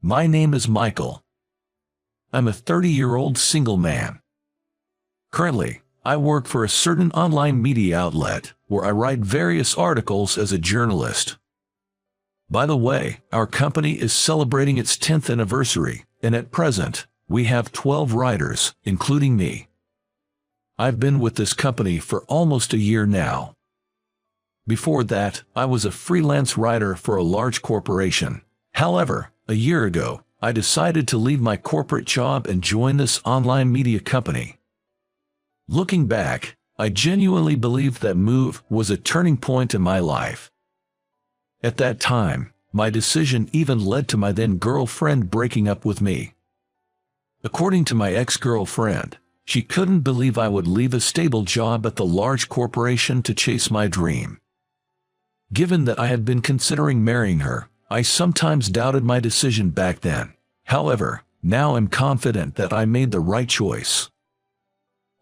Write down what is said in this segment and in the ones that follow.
My name is Michael. I'm a 30-year-old single man. Currently, I work for a certain online media outlet where I write various articles as a journalist. By the way, our company is celebrating its 10th anniversary, and at present, we have 12 writers, including me. I've been with this company for almost a year now. Before that, I was a freelance writer for a large corporation. However, a year ago, I decided to leave my corporate job and join this online media company. Looking back, I genuinely believe that move was a turning point in my life. At that time, my decision even led to my then girlfriend breaking up with me. According to my ex-girlfriend, she couldn't believe I would leave a stable job at the large corporation to chase my dream. Given that I had been considering marrying her, I sometimes doubted my decision back then. However, now I'm confident that I made the right choice.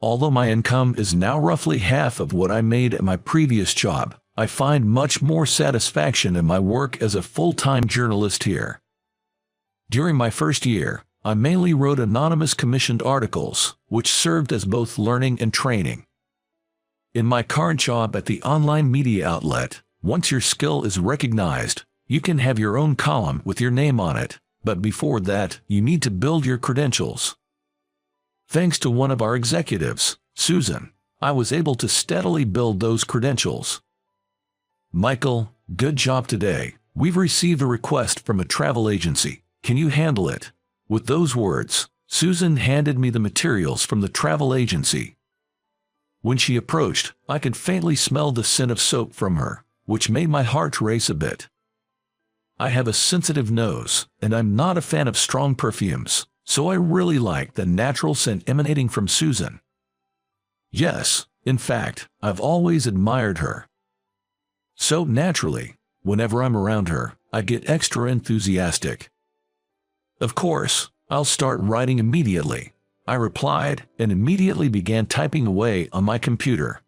Although my income is now roughly half of what I made at my previous job, I find much more satisfaction in my work as a full-time journalist here. During my first year, I mainly wrote anonymous commissioned articles, which served as both learning and training. In my current job at the online media outlet, once your skill is recognized, you can have your own column with your name on it, but before that, you need to build your credentials. Thanks to one of our executives, Susan, I was able to steadily build those credentials. Michael, good job today. We've received a request from a travel agency. Can you handle it? With those words, Susan handed me the materials from the travel agency. When she approached, I could faintly smell the scent of soap from her, which made my heart race a bit. I have a sensitive nose, and I'm not a fan of strong perfumes, so I really like the natural scent emanating from Susan. Yes, in fact, I've always admired her. So naturally, whenever I'm around her, I get extra enthusiastic. Of course, I'll start writing immediately, I replied, and immediately began typing away on my computer.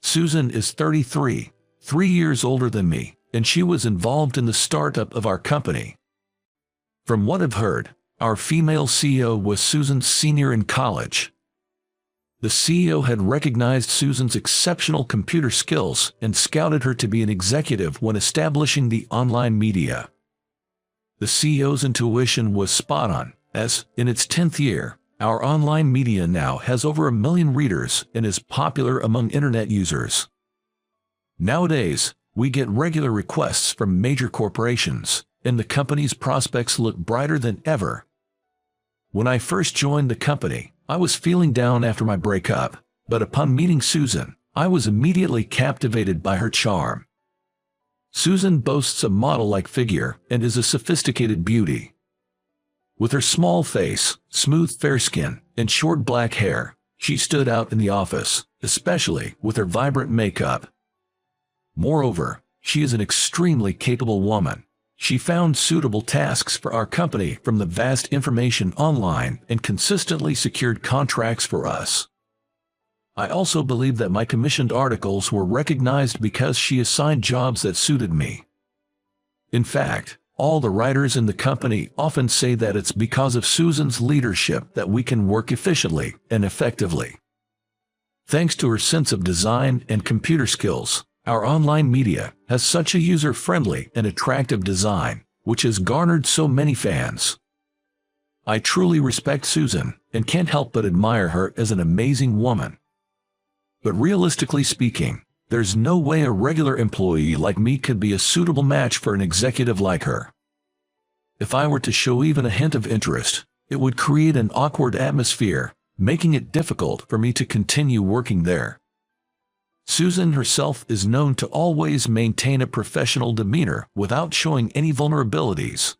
Susan is 33, 3 years older than me, and she was involved in the startup of our company. From what I've heard, our female CEO was Susan's senior in college. The CEO had recognized Susan's exceptional computer skills and scouted her to be an executive when establishing the online media. The CEO's intuition was spot on, as, in its 10th year, our online media now has over 1 million readers and is popular among internet users. Nowadays, we get regular requests from major corporations, and the company's prospects look brighter than ever. When I first joined the company, I was feeling down after my breakup, but upon meeting Susan, I was immediately captivated by her charm. Susan boasts a model-like figure and is a sophisticated beauty. With her small face, smooth fair skin, and short black hair, she stood out in the office, especially with her vibrant makeup. Moreover, she is an extremely capable woman. She found suitable tasks for our company from the vast information online and consistently secured contracts for us. I also believe that my commissioned articles were recognized because she assigned jobs that suited me. In fact, all the writers in the company often say that it's because of Susan's leadership that we can work efficiently and effectively. Thanks to her sense of design and computer skills, our online media has such a user-friendly and attractive design, which has garnered so many fans. I truly respect Susan and can't help but admire her as an amazing woman. But realistically speaking, there's no way a regular employee like me could be a suitable match for an executive like her. If I were to show even a hint of interest, it would create an awkward atmosphere, making it difficult for me to continue working there. Susan herself is known to always maintain a professional demeanor without showing any vulnerabilities.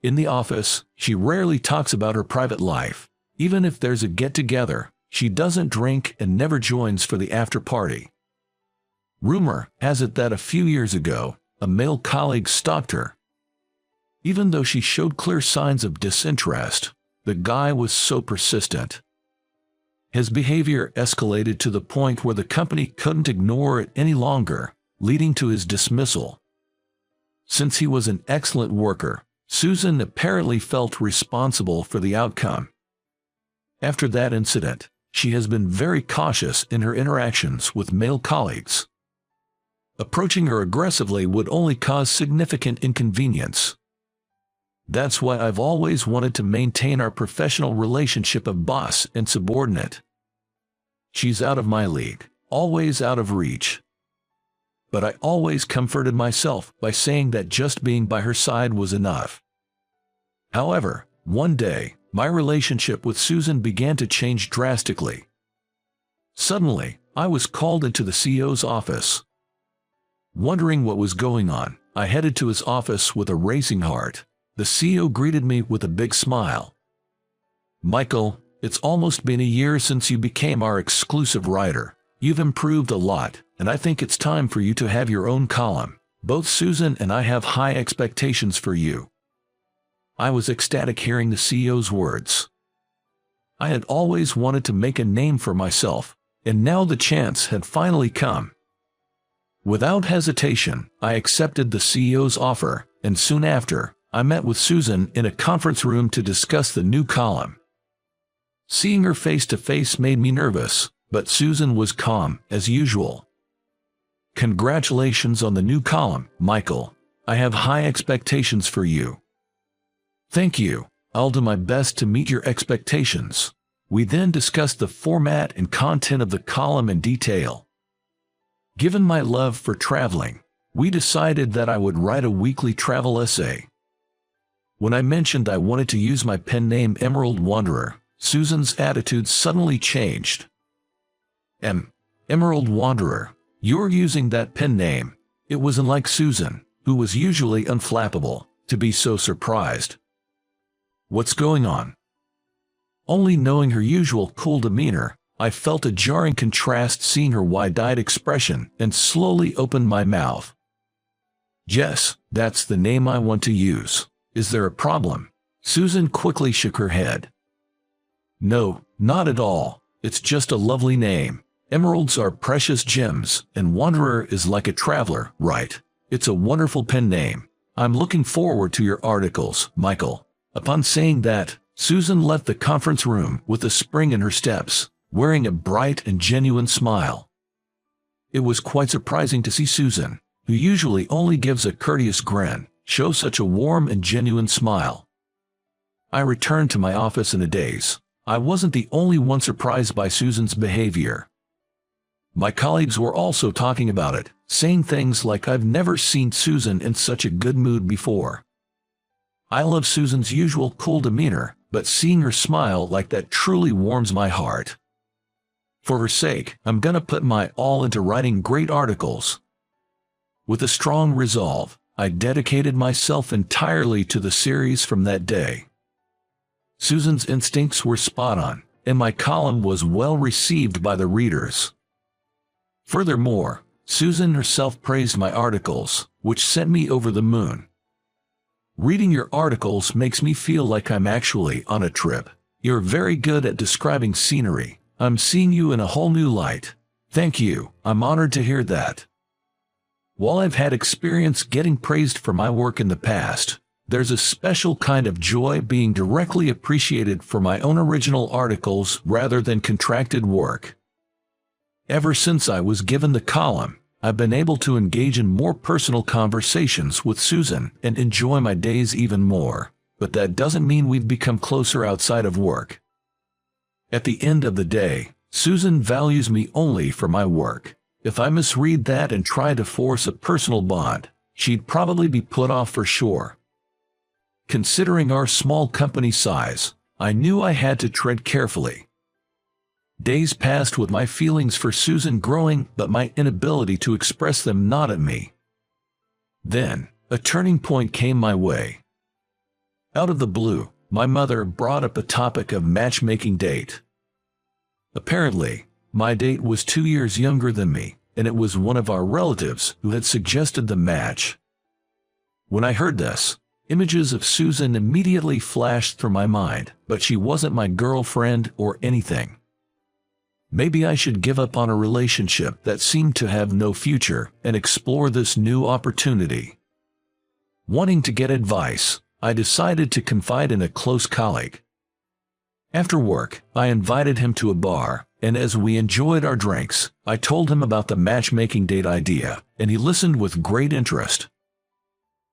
In the office, she rarely talks about her private life. Even if there's a get-together, she doesn't drink and never joins for the after-party. Rumor has it that a few years ago, a male colleague stalked her. Even though she showed clear signs of disinterest, the guy was so persistent. His behavior escalated to the point where the company couldn't ignore it any longer, leading to his dismissal. Since he was an excellent worker, Susan apparently felt responsible for the outcome. After that incident, she has been very cautious in her interactions with male colleagues. Approaching her aggressively would only cause significant inconvenience. That's why I've always wanted to maintain our professional relationship of boss and subordinate. She's out of my league, always out of reach. But I always comforted myself by saying that just being by her side was enough. However, one day, my relationship with Susan began to change drastically. Suddenly, I was called into the CEO's office. Wondering what was going on, I headed to his office with a racing heart. The CEO greeted me with a big smile. "Michael, it's almost been a year since you became our exclusive writer. You've improved a lot, and I think it's time for you to have your own column. Both Susan and I have high expectations for you." I was ecstatic hearing the CEO's words. I had always wanted to make a name for myself, and now the chance had finally come. Without hesitation, I accepted the CEO's offer, and soon after, I met with Susan in a conference room to discuss the new column. Seeing her face to face made me nervous, but Susan was calm, as usual. "Congratulations on the new column, Michael. I have high expectations for you." "Thank you. I'll do my best to meet your expectations." We then discussed the format and content of the column in detail. Given my love for traveling, we decided that I would write a weekly travel essay. When I mentioned I wanted to use my pen name Emerald Wanderer, Susan's attitude suddenly changed. Emerald Wanderer, you're using that pen name." It wasn't like Susan, who was usually unflappable, to be so surprised. "What's going on?" Only knowing her usual cool demeanor, I felt a jarring contrast seeing her wide-eyed expression and slowly opened my mouth. "Yes, that's the name I want to use. Is there a problem?" Susan quickly shook her head. "No, not at all. It's just a lovely name. Emeralds are precious gems, and Wanderer is like a traveler, right? It's a wonderful pen name. I'm looking forward to your articles, Michael." Upon saying that, Susan left the conference room with a spring in her steps, wearing a bright and genuine smile. It was quite surprising to see Susan, who usually only gives a courteous grin, show such a warm and genuine smile. I returned to my office in a daze. I wasn't the only one surprised by Susan's behavior. My colleagues were also talking about it, saying things like I've never seen Susan in such a good mood before. I love Susan's usual cool demeanor, but seeing her smile like that truly warms my heart. For her sake, I'm gonna put my all into writing great articles. With a strong resolve, I dedicated myself entirely to the series from that day. Susan's instincts were spot on, and my column was well received by the readers. Furthermore, Susan herself praised my articles, which sent me over the moon. "Reading your articles makes me feel like I'm actually on a trip. You're very good at describing scenery. I'm seeing you in a whole new light." "Thank you. I'm honored to hear that." While I've had experience getting praised for my work in the past, there's a special kind of joy being directly appreciated for my own original articles rather than contracted work. Ever since I was given the column, I've been able to engage in more personal conversations with Susan and enjoy my days even more, but that doesn't mean we've become closer outside of work. At the end of the day, Susan values me only for my work. If I misread that and try to force a personal bond, she'd probably be put off for sure. Considering our small company size, I knew I had to tread carefully. Days passed with my feelings for Susan growing, but my inability to express them gnawed at me. Then, a turning point came my way. Out of the blue, my mother brought up the topic of matchmaking date. Apparently, my date was 2 years younger than me, and it was one of our relatives who had suggested the match. When I heard this, images of Susan immediately flashed through my mind, but she wasn't my girlfriend or anything. Maybe I should give up on a relationship that seemed to have no future and explore this new opportunity. Wanting to get advice, I decided to confide in a close colleague. After work, I invited him to a bar, and as we enjoyed our drinks, I told him about the matchmaking date idea, and he listened with great interest.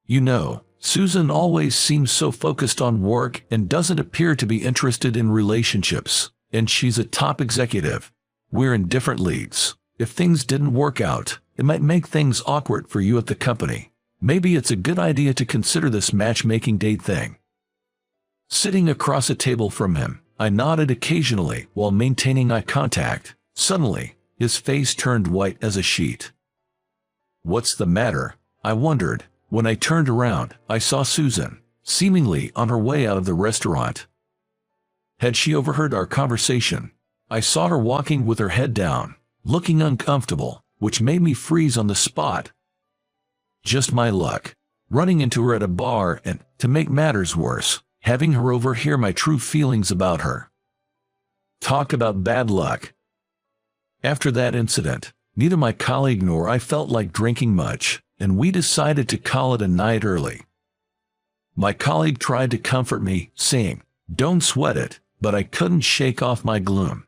You know, Susan always seems so focused on work and doesn't appear to be interested in relationships, and she's a top executive. We're in different leagues. If things didn't work out, it might make things awkward for you at the company. Maybe it's a good idea to consider this matchmaking date thing. Sitting across a table from him, I nodded occasionally while maintaining eye contact. Suddenly, his face turned white as a sheet. "What's the matter?" I wondered. When I turned around, I saw Susan, seemingly on her way out of the restaurant. Had she overheard our conversation? I saw her walking with her head down, looking uncomfortable, which made me freeze on the spot. Just my luck. Running into her at a bar and, to make matters worse, having her overhear my true feelings about her. Talk about bad luck. After that incident, neither my colleague nor I felt like drinking much, and we decided to call it a night early. My colleague tried to comfort me, saying, "Don't sweat it," but I couldn't shake off my gloom.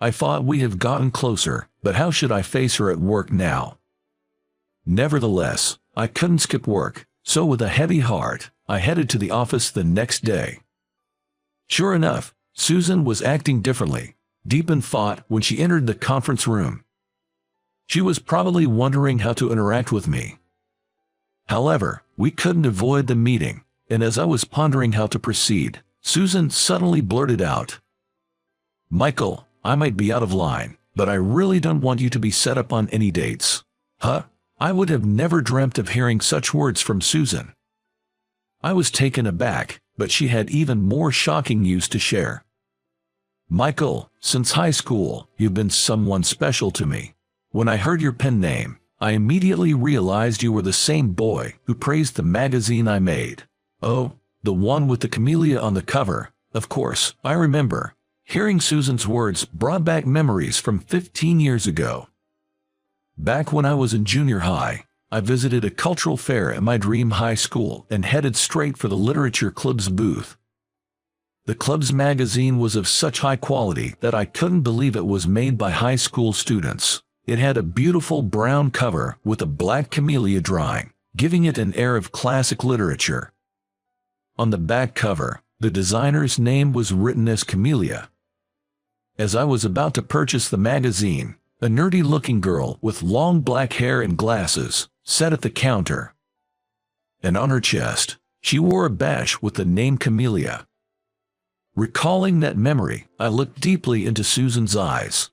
I thought we have gotten closer, but how should I face her at work now? Nevertheless, I couldn't skip work, so with a heavy heart, I headed to the office the next day. Sure enough, Susan was acting differently, deep in thought when she entered the conference room. She was probably wondering how to interact with me. However, we couldn't avoid the meeting, and as I was pondering how to proceed, Susan suddenly blurted out, "Michael, I might be out of line, but I really don't want you to be set up on any dates." Huh? I would have never dreamt of hearing such words from Susan. I was taken aback, but she had even more shocking news to share. "Michael, since high school, you've been someone special to me. When I heard your pen name, I immediately realized you were the same boy who praised the magazine I made. Oh, the one with the camellia on the cover. Of course, I remember." Hearing Susan's words brought back memories from 15 years ago. Back when I was in junior high, I visited a cultural fair at my dream high school and headed straight for the literature club's booth. The club's magazine was of such high quality that I couldn't believe it was made by high school students. It had a beautiful brown cover with a black camellia drawing, giving it an air of classic literature. On the back cover, the designer's name was written as Camellia. As I was about to purchase the magazine, a nerdy-looking girl with long black hair and glasses sat at the counter. And on her chest, she wore a badge with the name Camellia. Recalling that memory, I looked deeply into Susan's eyes.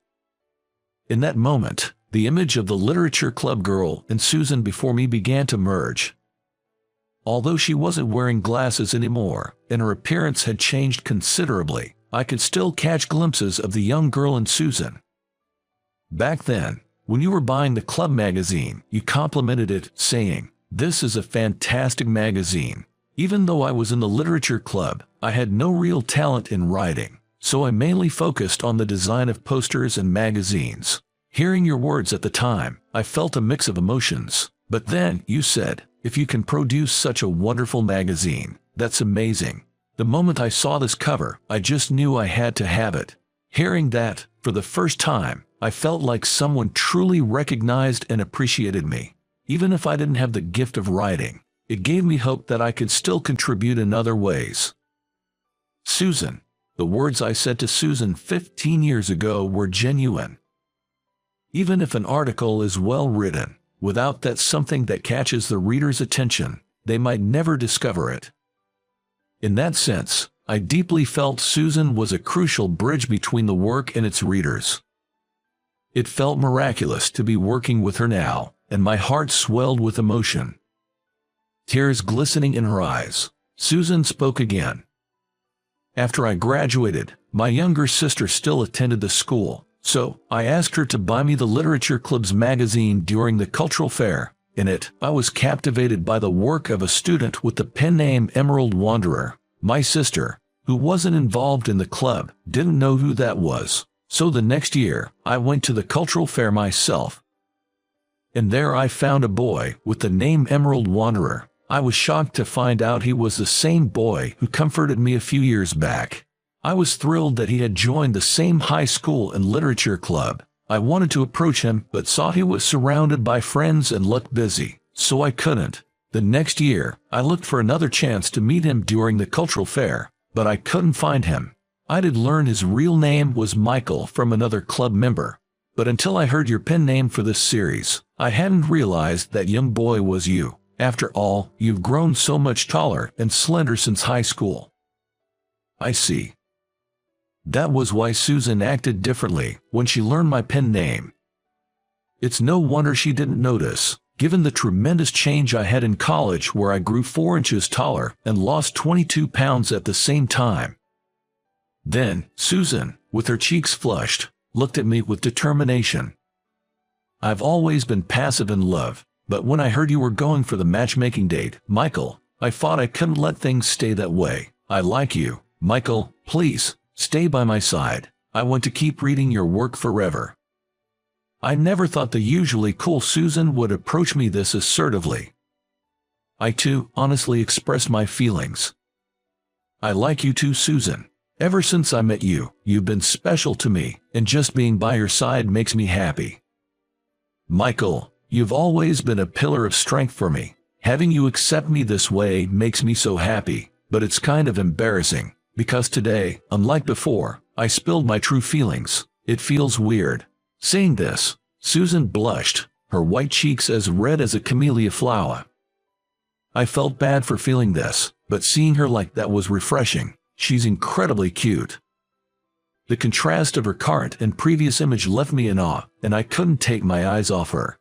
In that moment, the image of the literature club girl and Susan before me began to merge. Although she wasn't wearing glasses anymore, and her appearance had changed considerably, I could still catch glimpses of the young girl in Susan. Back then, when you were buying the club magazine, you complimented it, saying, "This is a fantastic magazine." Even though I was in the literature club, I had no real talent in writing, so I mainly focused on the design of posters and magazines. Hearing your words at the time, I felt a mix of emotions. But then, you said, "If you can produce such a wonderful magazine, that's amazing." The moment I saw this cover, I just knew I had to have it. Hearing that, for the first time, I felt like someone truly recognized and appreciated me. Even if I didn't have the gift of writing, it gave me hope that I could still contribute in other ways. Susan. The words I said to Susan 15 years ago were genuine. Even if an article is well written, without that something that catches the reader's attention, they might never discover it. In that sense, I deeply felt Susan was a crucial bridge between the work and its readers. It felt miraculous to be working with her now, and my heart swelled with emotion. Tears glistening in her eyes, Susan spoke again. "After I graduated, my younger sister still attended the school, so I asked her to buy me the Literature Club's magazine during the cultural fair. In it, I was captivated by the work of a student with the pen name Emerald Wanderer. My sister, who wasn't involved in the club, didn't know who that was. So the next year, I went to the cultural fair myself. And there I found a boy with the name Emerald Wanderer. I was shocked to find out he was the same boy who comforted me a few years back. I was thrilled that he had joined the same high school and literature club. I wanted to approach him but saw he was surrounded by friends and looked busy, so I couldn't. The next year, I looked for another chance to meet him during the cultural fair, but I couldn't find him. I did learn his real name was Michael from another club member, but until I heard your pen name for this series, I hadn't realized that young boy was you. After all, you've grown so much taller and slender since high school. I see. That was why Susan acted differently when she learned my pen name. It's no wonder she didn't notice, given the tremendous change I had in college where I grew 4 inches taller and lost 22 pounds at the same time. Then, Susan, with her cheeks flushed, looked at me with determination. I've always been passive in love, but when I heard you were going for the matchmaking date, Michael, I thought I couldn't let things stay that way. I like you, Michael, please, stay by my side. I want to keep reading your work forever. I never thought the usually cool Susan would approach me this assertively. I too honestly expressed my feelings. I like you too, Susan. Ever since I met you, you've been special to me, and just being by your side makes me happy. Michael, you've always been a pillar of strength for me. Having you accept me this way makes me so happy, but it's kind of embarrassing, because today, unlike before, I spilled my true feelings. It feels weird. Saying this, Susan blushed, her white cheeks as red as a camellia flower. I felt bad for feeling this, but seeing her like that was refreshing. She's incredibly cute. The contrast of her current and previous image left me in awe, and I couldn't take my eyes off her.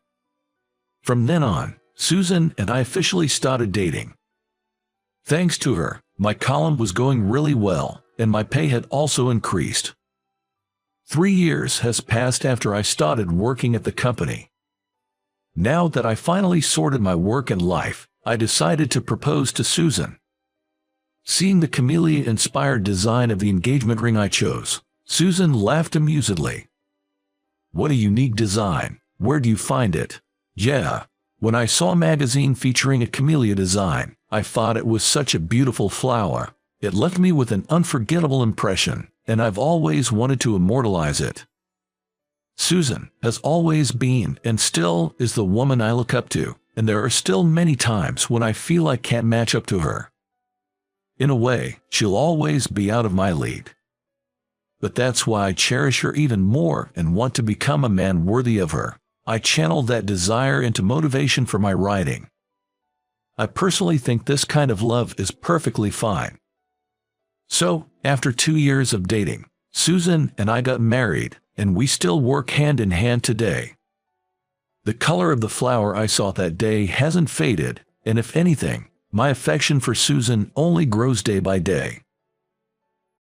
From then on, Susan and I officially started dating. Thanks to her, my column was going really well, and my pay had also increased. 3 years has passed after I started working at the company. Now that I finally sorted my work and life, I decided to propose to Susan. Seeing the camellia-inspired design of the engagement ring I chose, Susan laughed amusedly. What a unique design. Where do you find it? Yeah. When I saw a magazine featuring a camellia design, I thought it was such a beautiful flower. It left me with an unforgettable impression, and I've always wanted to immortalize it. Susan has always been and still is the woman I look up to, and there are still many times when I feel I can't match up to her. In a way, she'll always be out of my league. But that's why I cherish her even more and want to become a man worthy of her. I channel that desire into motivation for my writing. I personally think this kind of love is perfectly fine. So, after 2 years of dating, Susan and I got married, and we still work hand in hand today. The color of the flower I saw that day hasn't faded, and if anything, my affection for Susan only grows day by day.